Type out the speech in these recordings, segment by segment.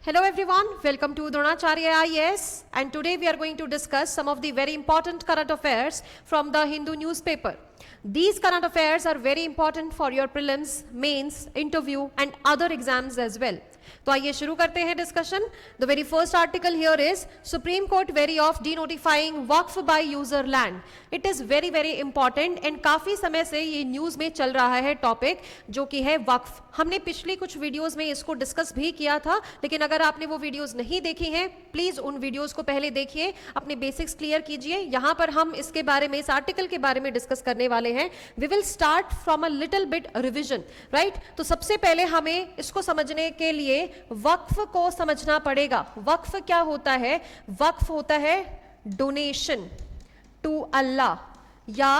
Hello everyone, welcome to Dronacharya IAS, and today we are going to discuss some of the very important current affairs from the Hindu newspaper. These current affairs are very important for your prelims, mains, interview and other exams as well. तो आइए शुरू करते हैं discussion. The very first article here is Supreme Court wary of denotifying waqf by user land. It is very very important and काफी समय से ये news में चल रहा है टॉपिक जो कि है वक्फ. हमने पिछली कुछ वीडियोस में इसको डिस्कस भी किया था, लेकिन अगर आपने वो वीडियोस नहीं देखी हैं प्लीज उन वीडियोस को पहले देखिए, अपने बेसिक्स क्लियर कीजिए. यहां पर हम इसके बारे में, इस आर्टिकल के बारे में डिस्कस करने वाले हैं. We will start from a little bit revision, right. तो सबसे पहले हमें इसको समझने के लिए वक्फ को समझना पड़ेगा. वक्फ क्या होता है? वक्फ होता है डोनेशन टू अल्लाह या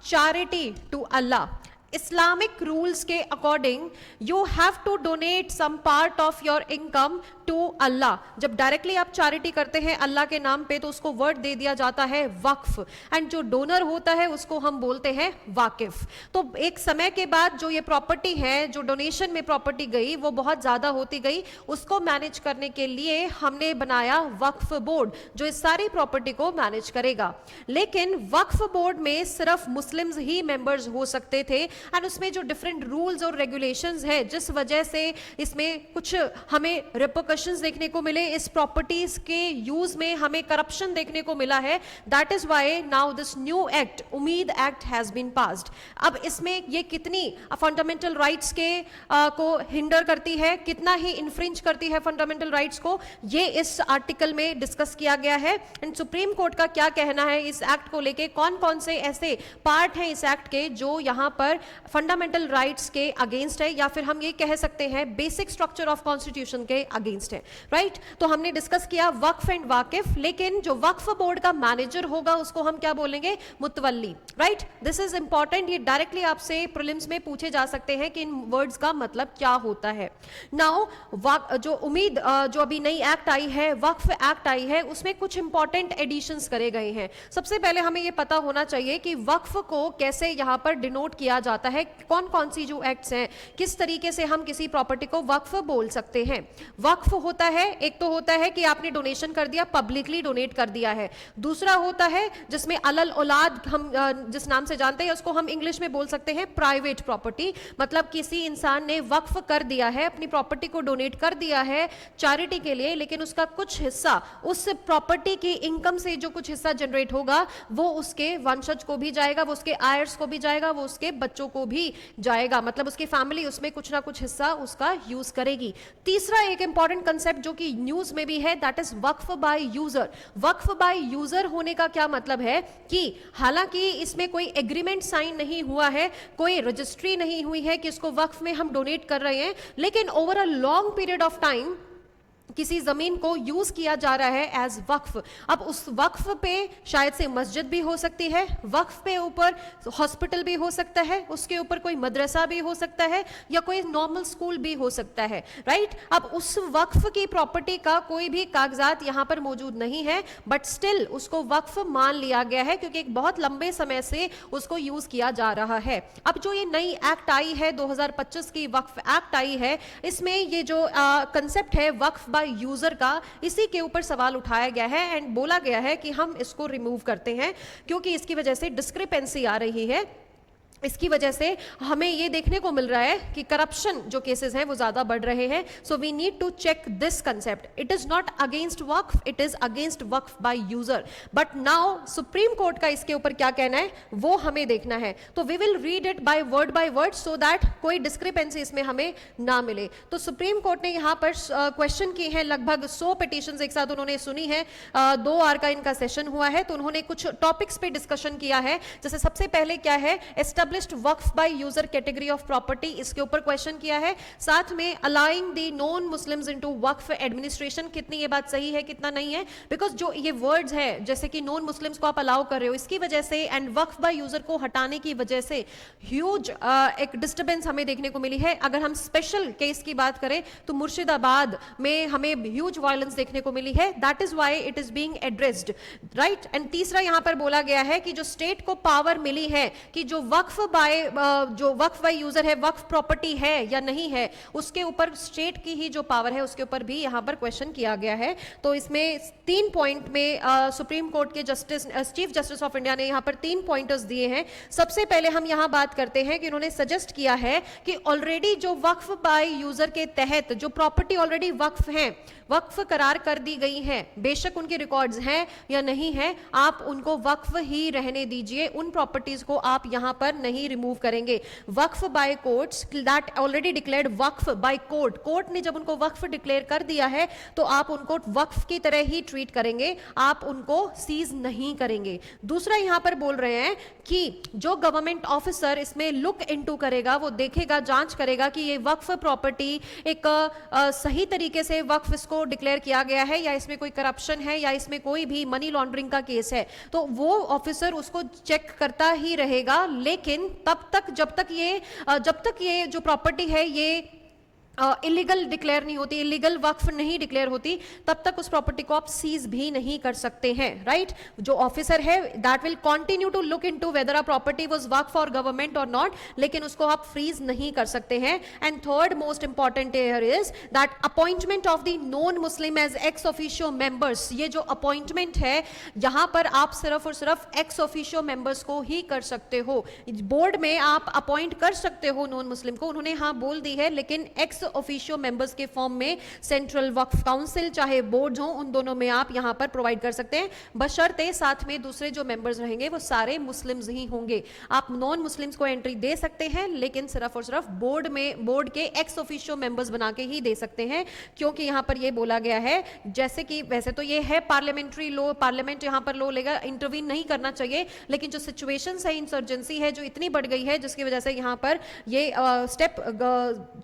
charity to Allah. Islamic rules के according you have to donate some part of your income to Allah. जब डायरेक्टली आप चैरिटी करते हैं अल्लाह के नाम पे तो उसको वर्ड दे दिया जाता है वक्फ, एंड जो डोनर होता है उसको हम बोलते हैं वाकिफ. तो एक समय के बाद जो ये प्रॉपर्टी है, जो डोनेशन में प्रॉपर्टी गई वो बहुत ज्यादा होती गई. उसको मैनेज करने के लिए हमने बनाया वक्फ बोर्ड जो इस सारी प्रॉपर्टी को मैनेज करेगा. लेकिन वक्फ बोर्ड में सिर्फ मुस्लिम्स ही मेंबर्स हो सकते थे, एंड उसमें जो डिफरेंट रूल्स और रेगुलेशंस है जिस वजह से इसमें कुछ हमें रिपरकशंस देखने को मिले. इस प्रॉपर्टीज के यूज में हमें करप्शन देखने को मिला है. That is why now this new act, उम्मीद एक्ट, हैज बीन पास्ड. अब इसमें ये कितनी फंडामेंटल राइट्स के को हिंडर करती है, कितना ही इन्फ्रिंज करती है फंडामेंटल राइट्स को, ये इस आर्टिकल में डिस्कस किया गया है. एंड सुप्रीम कोर्ट का क्या कहना है इस एक्ट को लेके, कौन कौन से ऐसे पार्ट हैं इस एक्ट के जो यहां पर फंडामेंटल राइट्स के अगेंस्ट है, या फिर हम ये कह सकते हैं बेसिक स्ट्रक्चर ऑफ कॉन्स्टिट्यूशन के अगेंस्ट है, राइट. तो हमने डिस्कस किया वक्फ एंड वाकिफ, लेकिन जो वक्फ बोर्ड का मैनेजर होगा उसको हम क्या बोलेंगे? मुतवल्ली, राइट. This is important. ये डायरेक्टली आपसे प्रीलिम्स में पूछे जा सकते हैं कि इन वर्ड्स का मतलब क्या होता है. नाउ जो उम्मीद, जो अभी नई एक्ट आई है, वक्फ एक्ट आई है, उसमें कुछ इंपॉर्टेंट एडिशंस करे गए हैं. सबसे पहले हमें यह पता होना चाहिए कि वक्फ को कैसे यहां पर डिनोट किया जाता है, कौन कौन सी जो एक्ट्स हैं, किस तरीके से हम किसी प्रॉपर्टी को वक्फ बोल सकते हैं. वक्फ होता है, एक तो होता है कि आपने डोनेशन कर दिया, पब्लिकली डोनेट कर दिया है. दूसरा होता है जिसमें अलल औलाद हम जिस नाम से जानते हैं उसको हम इंग्लिश में बोल सकते हैं प्राइवेट प्रॉपर्टी. मतलब किसी इंसान ने वक्फ कर दिया है, अपनी प्रॉपर्टी को डोनेट कर दिया है चैरिटी के लिए, लेकिन उसका कुछ हिस्सा, उस प्रॉपर्टी की इनकम से जो कुछ हिस्सा जनरेट होगा वो उसके वंशज को भी जाएगा, वो उसके आयर्स को भी जाएगा, वो उसके बच्चों को भी जाएगा. मतलब उसकी फैमिली उसमें कुछ ना कुछ हिस्सा उसका यूज करेगी. तीसरा एक इंपॉर्टेंट कंसेप्ट जो कि न्यूज में भी है, that is Waqf by user. Waqf by user होने का क्या मतलब है कि हालांकि इसमें कोई एग्रीमेंट साइन नहीं हुआ है, कोई रजिस्ट्री नहीं हुई है कि इसको वक्फ में हम डोनेट कर रहे हैं, लेकिन over a long period of time किसी जमीन को यूज किया जा रहा है एज वक्फ. अब उस वक्फ पे शायद से मस्जिद भी हो सकती है, वक्फ पे ऊपर हॉस्पिटल भी हो सकता है, उसके ऊपर कोई मदरसा भी हो सकता है, या कोई नॉर्मल स्कूल भी हो सकता है, राइट. अब उस वक्फ की प्रॉपर्टी का कोई भी कागजात यहां पर मौजूद नहीं है, बट स्टिल उसको वक्फ मान लिया गया है क्योंकि एक बहुत लंबे समय से उसको यूज किया जा रहा है. अब जो ये नई एक्ट आई है 2025 की वक्फ एक्ट आई है, इसमें ये जो कंसेप्ट है वक्फ यूजर का, इसी के ऊपर सवाल उठाया गया है एंड बोला गया है कि हम इसको रिमूव करते हैं क्योंकि इसकी वजह से डिस्क्रिपेंसी आ रही है. इसकी वजह से हमें ये देखने को मिल रहा है कि करप्शन जो केसेस हैं वो ज्यादा बढ़ रहे हैं. So we need to check this concept. It is not against Waqf, it is against Waqf by user. But now Supreme Court का इसके ऊपर क्या कहना है वो हमें देखना है. तो we will read it by word so that कोई डिस्क्रिपेंसी इसमें हमें ना मिले. तो सुप्रीम कोर्ट ने यहाँ पर क्वेश्चन किए हैं, लगभग 100 पिटीशन एक साथ उन्होंने सुनी है. 2 आवर का इनका सेशन हुआ है, तो उन्होंने कुछ टॉपिक्स पे डिस्कशन किया है. जैसे सबसे पहले क्या है, waqf by user category of property, इसके ऊपर क्वेश्चन किया है. साथ में allowing the non Muslims into waqf administration, कितनी ये बात सही है कितना नहीं है, बिकॉज जो ये वर्ड्स है जैसे कि नॉन मुस्लिम्स को आप अलाउ कर रहे हो, इसकी वजह से एंड वक्फ बाय यूजर को हटाने की वजह से ह्यूज एक डिस्टर्बेंस हमें देखने को मिली है. अगर हम स्पेशल केस की बात करें तो मुर्शिदाबाद में हमें ह्यूज वायलेंस देखने को मिली है. That is why it is being addressed, right. And तीसरा यहां पर बोला गया है कि जो स्टेट को पावर मिली है कि जो वक्फ बाय जो वक्फ बाय यूजर है, वक्फ प्रॉपर्टी है या नहीं है, उसके ऊपर स्टेट की ही जो पावर है उसके ऊपर भी यहाँ पर क्वेश्चन किया गया है। तो इसमें 3 पॉइंट में सुप्रीम कोर्ट के justice chief Justice of India ने यहाँ पर 3 पॉइंटर्स दिए हैं। सबसे पहले हम यहाँ बात करते हैं कि उन्होंने सजेस्ट किया है कि ऑलरेडी जो वक्फ बाय यूजर के तहत जो प्रॉपर्टी ऑलरेडी वक्फ है, वक्फ करार कर दी गई है, बेशक उनके रिकॉर्ड्स हैं या नहीं है, आप उनको वक्फ ही रहने दीजिए, उन प्रॉपर्टीज को आप यहां पर नहीं रिमूव करेंगे। Waqf by courts that already declared waqf by court, court ने जब उनको वक्फ डिक्लेयर कर दिया है तो आप उनको वक्फ की तरह ही ट्रीट करेंगे, आप उनको सीज नहीं करेंगे। दूसरा यहां पर बोल रहे हैं कि जो गवर्नमेंट ऑफिसर इसमें लुक इनटू करेगा, वो देखेगा, जांच करेगा कि ये वक्फ प्रॉपर्टी एक सही तरीके से वक्फ इसको डिक्लेयर किया गया है या इसमें कोई करप्शन है या इसमें कोई भी मनी लॉन्ड्रिंग का केस है, तो वो ऑफिसर उसको चेक करता ही रहेगा। लेकिन तब तक जब तक ये जो प्रॉपर्टी है ये इलीगल डिक्लेयर नहीं होती, इलीगल वक्फ नहीं डिक्लेयर होती, तब तक उस प्रॉपर्टी को आप सीज भी नहीं कर सकते हैं, राइट। जो ऑफिसर है that will continue to look into whether a property was Waqf for government और नॉट, लेकिन उसको आप फ्रीज नहीं कर सकते हैं। And third most important here is that appointment of the non Muslim as ex officio members, ये जो अपॉइंटमेंट है यहां पर आप सिर्फ और सिर्फ एक्स ऑफिशियो मेंबर्स को ही कर सकते हो। बोर्ड में आप अपॉइंट कर सकते हो नॉन मुस्लिम को, उन्होंने हाँ बोल दी है, लेकिन एक्स ऑफिशियो मेंबर्स के फॉर्म में सेंट्रल वक्फ काउंसिल चाहे बोर्ड हो, उन दोनों में आप यहां पर प्रोवाइड कर सकते हैं, बशर्ते साथ में दूसरे जो मेंबर्स रहेंगे वो सारे मुस्लिम्स ही होंगे। आप नॉन मुस्लिम्स को एंट्री दे सकते हैं, लेकिन सिर्फ और सिर्फ बोर्ड के एक्स ऑफिशियो मेंबर्स बना के ही दे सकते हैं, क्योंकि यहां पर ये बोला गया है, जैसे कि वैसे तो ये है पार्लियामेंट्री लॉ, पार्लियामेंट यहां पर लॉ लेगा, इंटरवीन नहीं करना चाहिए, लेकिन जो सिचुएशंस है, इंसर्जेंसी है जो इतनी बढ़ गई है, जिसकी वजह से यहां पर ये स्टेप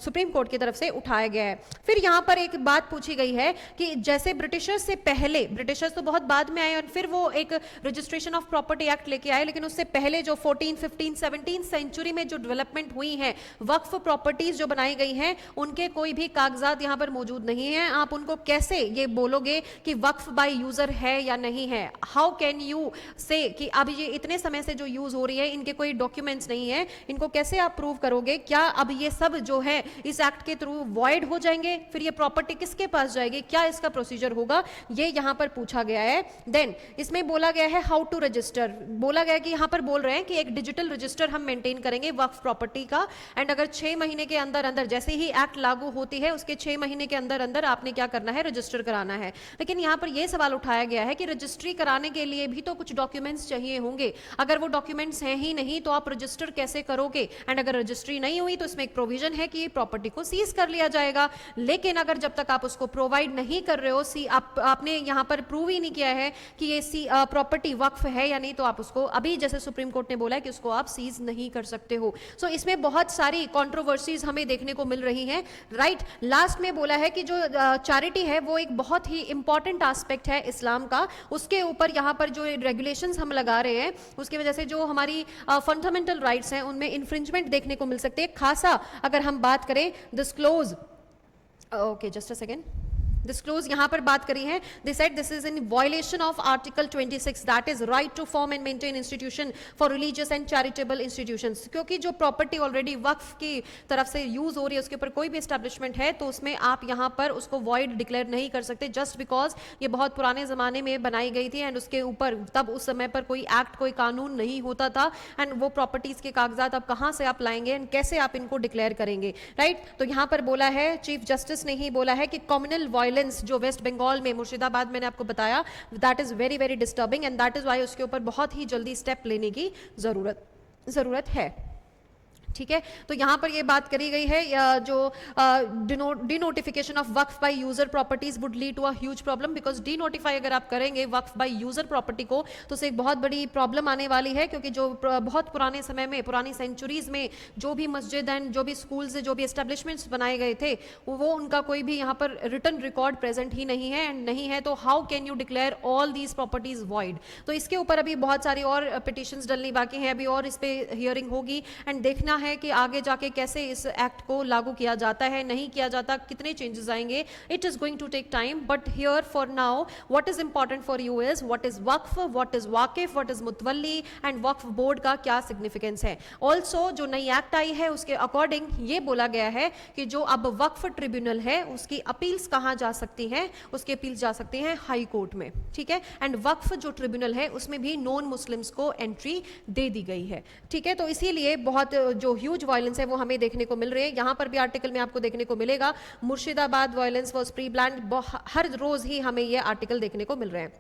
सुप्रीम कोर्ट की तरफ से उठाया गया है। फिर यहां पर एक बात पूछी गई है कि जैसे ब्रिटिशर्स से पहले, ब्रिटिशर्स तो बहुत बाद में आए और फिर वो एक रजिस्ट्रेशन ऑफ प्रॉपर्टी एक्ट लेके आए, लेकिन उससे पहले जो 14, 15, 17 सेंचुरी में जो डेवलपमेंट हुई है, वक्फ प्रॉपर्टीज जो बनाई गई हैं, उनके कोई भी कागजात यहां पर मौजूद नहीं है। आप उनको कैसे ये बोलोगे कि वक्फ बाय यूजर है या नहीं है? हाउ कैन यू से कि अब ये इतने समय से जो यूज हो रही है, इनके कोई डॉक्यूमेंट्स नहीं है, इनको कैसे आप प्रूव करोगे? क्या अब ये सब जो है इस एक्ट के थ्रू वॉइड हो जाएंगे? फिर ये प्रॉपर्टी किसके पास जाएगी? क्या इसका प्रोसीजर होगा? ये यहां पर पूछा गया है। देन इसमें बोला गया है हाउ टू रजिस्टर, बोला गया कि यहां पर बोल रहे हैं कि एक डिजिटल रजिस्टर हम मेंटेन करेंगे वक्फ प्रॉपर्टी का, एंड अगर 6 महीने के अंदर अंदर, जैसे ही एक्ट लागू होती है उसके 6 महीने के अंदर अंदर आपने क्या करना है? रजिस्टर कराना है। लेकिन यहां पर यह सवाल उठाया गया है कि रजिस्ट्री कराने के लिए भी तो कुछ डॉक्यूमेंट्स चाहिए होंगे, अगर वो डॉक्यूमेंट्स हैं ही नहीं तो आप रजिस्टर कैसे करोगे? एंड अगर रजिस्ट्री नहीं हुई तो इसमें एक प्रोविजन है कि प्रॉपर्टी को सीज कर लिया जाएगा। लेकिन अगर जब तक आप उसको प्रोवाइड नहीं कर रहे हो, आपने यहां पर प्रूव ही नहीं किया है कि ये प्रॉपर्टी वक्फ है या नहीं, तो आप उसको अभी जैसे सुप्रीम कोर्ट ने बोला है कि उसको आप सीज नहीं कर सकते हो। सो इसमें बहुत सारी कंट्रोवर्सीज हमें देखने को मिल रही हैं, राइट। लास्ट में बोला है कि जो चैरिटी है वो एक बहुत ही इंपॉर्टेंट एस्पेक्ट है इस्लाम का, उसके ऊपर यहां पर जो रेगुलेशंस हम लगा रहे हैं उसकी वजह से जो हमारी फंडामेंटल राइट्स हैं उनमें इंफ्रिंजमेंट देखने को मिल सकती है खासा। अगर हम बात करें disclose, okay, just a second. Disclose यहाँ पर बात करी है, they said this is in violation of article 26, that is right to form and maintain institution for religious and charitable institutions। क्योंकि जो प्रॉपर्टी ऑलरेडी वक्फ की तरफ से यूज हो रही है उसके ऊपर कोई भी एस्टेब्लिशमेंट है, तो उसमें आप यहाँ पर उसको वॉइड डिक्लेयर नहीं कर सकते जस्ट बिकॉज ये बहुत पुराने जमाने में बनाई गई थी एंड उसके ऊपर तब उस समय पर कोई एक्ट, कोई कानून नहीं होता था, एंड वो प्रॉपर्टीज के कागजात अब कहाँ से आप लाएंगे एंड कैसे आप इनको डिक्लेयर करेंगे, राइट। तो यहाँ पर बोला है, चीफ जस्टिस ने ही बोला है कि कम्युनल वायलेंस जो वेस्ट बंगाल में मुर्शिदाबाद मैंने आपको बताया, that is very very disturbing and that is why उसके ऊपर बहुत ही जल्दी स्टेप लेने की जरूरत है। ठीक है, तो यहां पर ये बात करी गई है, जो denotification of Waqf by user properties would lead to a huge problem, because denotify अगर आप करेंगे वक्फ बाय यूजर प्रॉपर्टी को तो उससे एक बहुत बड़ी प्रॉब्लम आने वाली है, क्योंकि जो बहुत पुराने समय में, पुरानी सेंचुरीज में जो भी मस्जिद एंड जो भी स्कूल से जो भी एस्टेब्लिशमेंट्स बनाए गए थे वो उनका कोई भी यहाँ पर रिटर्न रिकॉर्ड प्रेजेंट ही नहीं है, एंड नहीं है तो how can you declare all these properties void. तो इसके ऊपर अभी बहुत सारी और पिटिशंस डलनी बाकी हैं, अभी और इस पे हियरिंग होगी एंड देखना है है कि आगे जाके कैसे इस एक्ट को लागू किया जाता है, नहीं किया जाता, कितने चेंजेस आएंगे, it is going to take time, but here for now what is important for you is what is waqf, what is wakif, what is mutawalli and waqf board का क्या सिग्निफिकेंस है। ऑल्सो जो नई एक्ट आई है उसके अकॉर्डिंग ये बोला गया है कि जो अब वक्फ ट्रिब्यूनल है उसकी अपील्स कहाँ जा सकती हैं, उसकी अपील्स जा सकती हैं हाई कोर्ट में, ठीक है। एंड वक्फ जो ट्रिब्यूनल है उसमें भी नॉन मुस्लिम्स को एंट्री दे दी गई है, ठीक है। तो इसीलिए बहुत जो ह्यूज वायलेंस है वो हमें देखने को मिल रही है। यहाँ पर भी आर्टिकल में आपको देखने को मिलेगा, Murshidabad violence was preplanned, हर रोज ही हमें ये आर्टिकल देखने को मिल रहे हैं,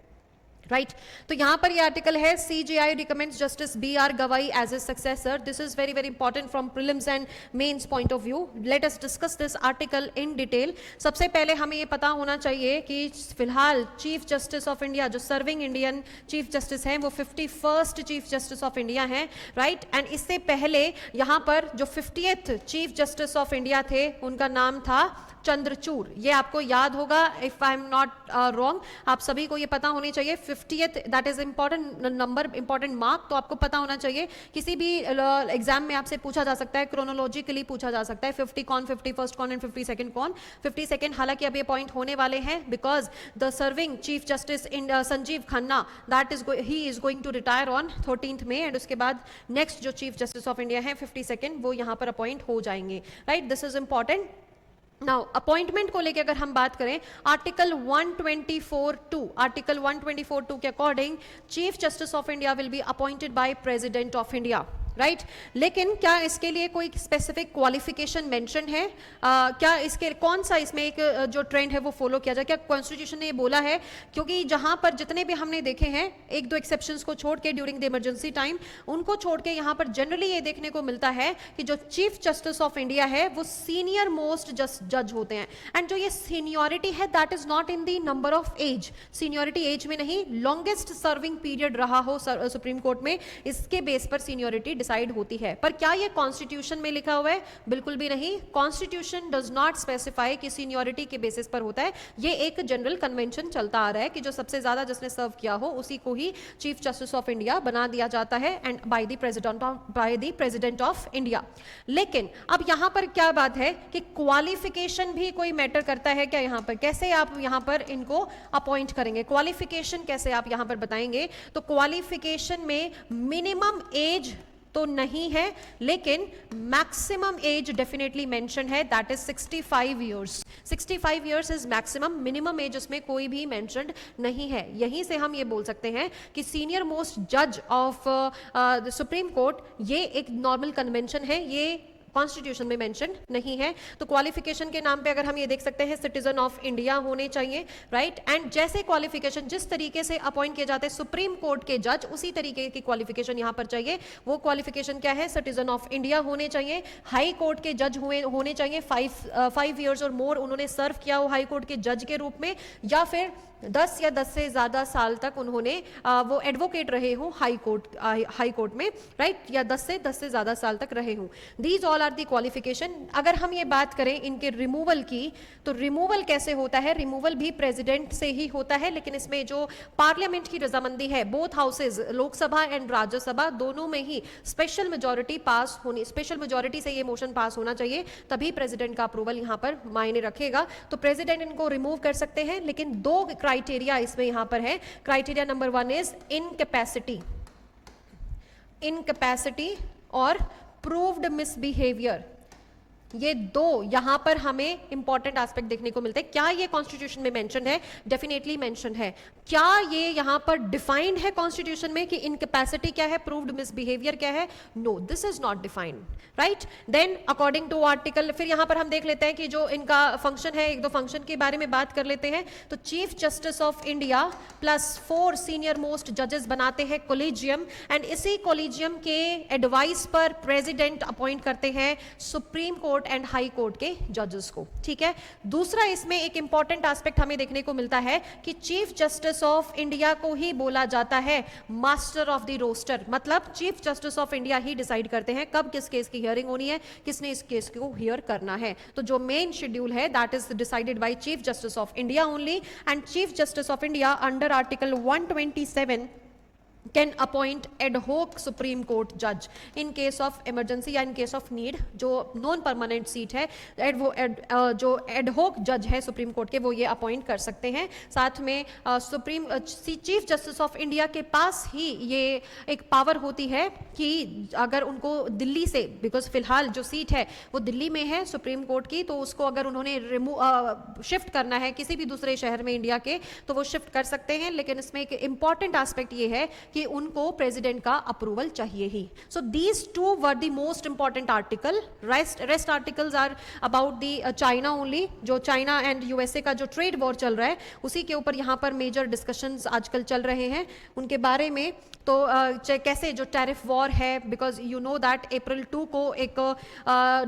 राइट तो यहां पर ये आर्टिकल है, CJI recommends Justice BR Gavai as a successor. This is very very important from prelims and mains point of view. Let us discuss this article in detail. सबसे पहले हमें ये पता होना चाहिए कि फिलहाल चीफ जस्टिस ऑफ इंडिया, जो सर्विंग इंडियन चीफ जस्टिस हैं, वो 51st Chief Justice of India हैं, राइट। एंड इससे पहले यहां पर जो 50th chief Justice of India थे उनका नाम था चंद्रचूड़। ये आपको याद होगा, if I am not wrong, आप सभी को ये पता होनी चाहिए। 50th that is important number, important mark, तो आपको पता होना चाहिए। किसी भी एग्जाम में आपसे पूछा जा सकता है, क्रोनोलॉजिकली पूछा जा सकता है 50 कौन, 51st कौन एंड 52nd कौन। 52nd हालांकि अब ये पॉइंट होने वाले हैं because the serving Chief Justice Sanjiv Khanna that is he is going to retire on 13th May and उसके बाद नेक्स्ट जो चीफ जस्टिस ऑफ इंडिया है 52nd वो यहाँ पर अपॉइंट हो जाएंगे, right. This is important. Now appointment को लेकर अगर हम बात करें, आर्टिकल 124(2) के according chief Justice of India will be appointed by president of India, right लेकिन क्या इसके लिए कोई स्पेसिफिक क्वालिफिकेशन मेंशन है? क्या इसके कौन सा इसमें एक जो ट्रेंड है वो फॉलो किया जाए? क्या कॉन्स्टिट्यूशन ने ये बोला है? क्योंकि जहां पर जितने भी हमने देखे हैं, एक दो एक्सेप्शंस को छोड़ के ड्यूरिंग द इमरजेंसी टाइम, उनको छोड़ के यहां पर जनरली ये देखने को मिलता है कि जो चीफ जस्टिस ऑफ इंडिया है वो सीनियर मोस्ट जज होते हैं। एंड जो ये सीनियोरिटी है that is not in the number of age, seniority age में नहीं, लॉन्गेस्ट सर्विंग पीरियड रहा हो सुप्रीम कोर्ट में, इसके बेस पर सीनियोरिटी डिसाइड होती है। पर क्या ये कॉन्स्टिट्यूशन में लिखा हुआ है? बिल्कुल भी नहीं। कॉन्स्टिट्यूशन डज नॉट स्पेसिफाई कि सीनियोरिटी के बेसिस पर होता है। ये एक जनरल कन्वेंशन चलता आ रहा है कि जो सबसे ज्यादा जिसने सर्व किया हो उसी को ही चीफ जस्टिस ऑफ इंडिया बना दिया जाता है and by the president of India. लेकिन अब यहां पर क्या बात है कि क्वालिफिकेशन भी कोई मैटर करता है क्या? यहां पर कैसे आप यहां पर इनको अपॉइंट करेंगे? क्वालिफिकेशन कैसे आप यहां पर बताएंगे? तो क्वालिफिकेशन में मिनिमम एज तो नहीं है, लेकिन मैक्सिमम एज डेफिनेटली मेंशन है, that is 65 years. 65 years is maximum, minimum age उसमें कोई भी मेंशन्ड नहीं है। यहीं से हम ये बोल सकते हैं कि सीनियर मोस्ट जज ऑफ द सुप्रीम कोर्ट ये एक नॉर्मल कन्वेंशन है, ये कॉन्स्टिट्यूशन में मेंशन नहीं है। तो क्वालिफिकेशन के नाम पे अगर हम ये देख सकते हैं सिटीजन ऑफ इंडिया होने चाहिए, राइट। एंड जैसे क्वालिफिकेशन जिस तरीके से अपॉइंट किए जाते हैं सुप्रीम कोर्ट के जज, उसी तरीके की क्वालिफिकेशन यहाँ पर चाहिए। वो क्वालिफिकेशन क्या है? सिटीजन ऑफ इंडिया होने चाहिए, हाई कोर्ट के जज होने चाहिए, 5 इयर्स और मोर उन्होंने सर्व किया हो हाई कोर्ट के जज के रूप में, या फिर 10 या 10 से ज्यादा साल तक उन्होंने वो एडवोकेट रहे हो हाई कोर्ट में, राइट, या 10 से ज्यादा साल तक रहे हो। These all are the qualification. अगर हम ये बात करें इनके रिमूवल की, तो रिमूवल कैसे होता है? रिमूवल भी प्रेसिडेंट से ही होता है, लेकिन इसमें जो पार्लियामेंट की रजामंदी है, both houses Lok Sabha and Rajya Sabha दोनों में ही स्पेशल मेजोरिटी पास होनी, स्पेशल मेजोरिटी से ये मोशन पास होना चाहिए, तभी प्रेसिडेंट का अप्रूवल यहाँ पर मायने रखेगा। तो प्रेसिडेंट इनको रिमूव कर सकते हैं, लेकिन दो क्राइटेरिया इसमें यहां पर है। क्राइटेरिया नंबर 1 इज इनकैपेसिटी और प्रूव्ड मिसबिहेवियर। ये दो यहां पर हमें इंपॉर्टेंट एस्पेक्ट देखने को मिलते हैं। क्या ये कॉन्स्टिट्यूशन में मेंशन है? डेफिनेटली मेंशन है। क्या ये यहां पर डिफाइंड है कॉन्स्टिट्यूशन में कि इनकैपेसिटी क्या है, प्रूव्ड मिसबिहेवियर क्या है? No, this is not defined, right. Then according to article, फिर यहां पर हम देख लेते हैं कि जो इनका फंक्शन है, एक दो फंक्शन के बारे में बात कर लेते हैं। तो chief Justice of India plus 4 senior most जजेस बनाते हैं कोलिजियम, एंड इसी कोलिजियम के एडवाइस पर प्रेसिडेंट अपॉइंट करते हैं supreme court and high court के जजेस को, ठीक है। दूसरा इसमें एक इंपॉर्टेंट एस्पेक्ट हमें देखने को मिलता है कि चीफ जस्टिस ऑफ इंडिया को ही बोला जाता है मास्टर ऑफ द रोस्टर, मतलब chief Justice of India he decide करते हैं कब किस केस की हियरिंग होनी है, किसने इस केस को हियर करना है। तो जो मेन शेड्यूल है that is decided by Chief Justice of India only, and Chief Justice of India under article 127 can appoint ad hoc Supreme Court जज इन केस ऑफ इमरजेंसी या इन केस ऑफ नीड। जो non permanent seat है जो add होक जज है supreme court के, वो ये अपॉइंट कर सकते हैं। साथ में चीफ जस्टिस ऑफ इंडिया के पास ही ये एक पावर होती है कि अगर उनको दिल्ली से, बिकॉज फिलहाल जो सीट है वो दिल्ली में है सुप्रीम कोर्ट की, तो उसको अगर उन्होंने शिफ्ट करना है किसी भी दूसरे शहर में इंडिया के, तो वो शिफ्ट कर सकते हैं। लेकिन इसमें एक इंपॉर्टेंट एस्पेक्ट ये है कि उनको प्रेसिडेंट का अप्रूवल चाहिए ही। So these two were the most important article. Rest articles are about the China only. जो चाइना एंड यूएसए का जो ट्रेड वॉर चल रहा है उसी के ऊपर यहाँ पर मेजर डिस्कशंस आजकल चल रहे हैं उनके बारे में। तो कैसे जो टैरिफ वॉर है, बिकॉज यू नो दैट अप्रैल 2 को एक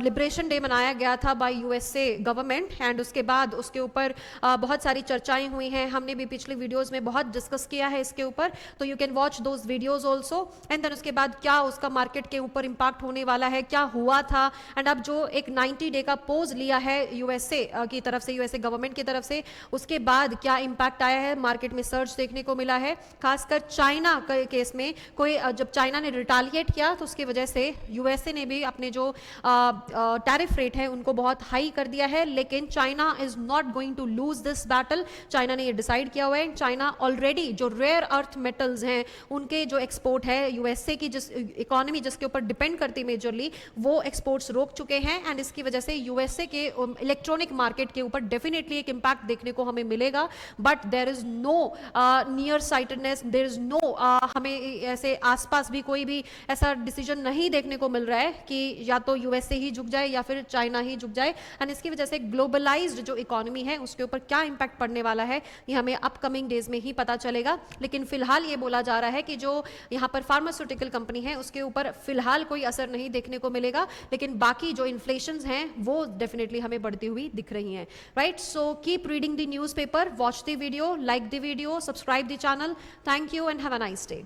लिबरेशन डे मनाया गया था बाय यूएसए गवर्नमेंट, एंड उसके बाद उसके ऊपर बहुत सारी चर्चाएं हुई हैं। हमने भी पिछले वीडियोस में बहुत डिस्कस किया है इसके ऊपर, तो you can watch those videos also. And then उसके बाद क्या उसका मार्केट के ऊपर इम्पैक्ट होने वाला है, क्या हुआ था, एंड अब जो एक 90 डे का पोज लिया है यूएसए की तरफ से, यूएसए गवर्नमेंट की तरफ से, उसके बाद क्या इम्पैक्ट आया है, मार्केट में सर्ज देखने को मिला है। खासकर चाइना के केस में कोई जब चाइना ने रिटालिएट किया तो उसकी वजह से यूएसए ने भी अपने जो टैरिफ रेट है उनको बहुत हाई कर दिया है। लेकिन China is not going to lose this battle. China ने ये डिसाइड किया हुआ है। चाइना ऑलरेडी जो रेयर अर्थ मेटल्स हैं उनके जो एक्सपोर्ट है यूएसए की, जिस इकोनॉमी जिसके ऊपर डिपेंड करती है मेजरली, वो एक्सपोर्ट्स रोक चुके हैं। एंड इसकी वजह से यूएसए के इलेक्ट्रॉनिक मार्केट के ऊपर डेफिनेटली एक इंपैक्ट देखने को हमें मिलेगा। But there is no near sightedness, there is no हमें ऐसे आसपास भी कोई भी ऐसा डिसीजन नहीं देखने को मिल रहा है कि या तो यूएसए ही झुक जाए या फिर चाइना ही झुक जाए। एंड इसकी वजह से ग्लोबलाइज्ड जो इकोनॉमी है उसके ऊपर क्या इंपैक्ट पड़ने वाला है ये हमें अपकमिंग डेज में ही पता चलेगा। लेकिन फिलहाल ये बोला जा रहा है कि जो यहाँ पर फार्मास्यूटिकल कंपनी है उसके ऊपर फिलहाल कोई असर नहीं देखने को मिलेगा, लेकिन बाकी जो इन्फ्लेशन हैं वो डेफिनेटली हमें बढ़ती हुई दिख रही हैं। Right, so keep reading the newspaper, watch the video, like the video, subscribe the channel. Thank you and have a nice day.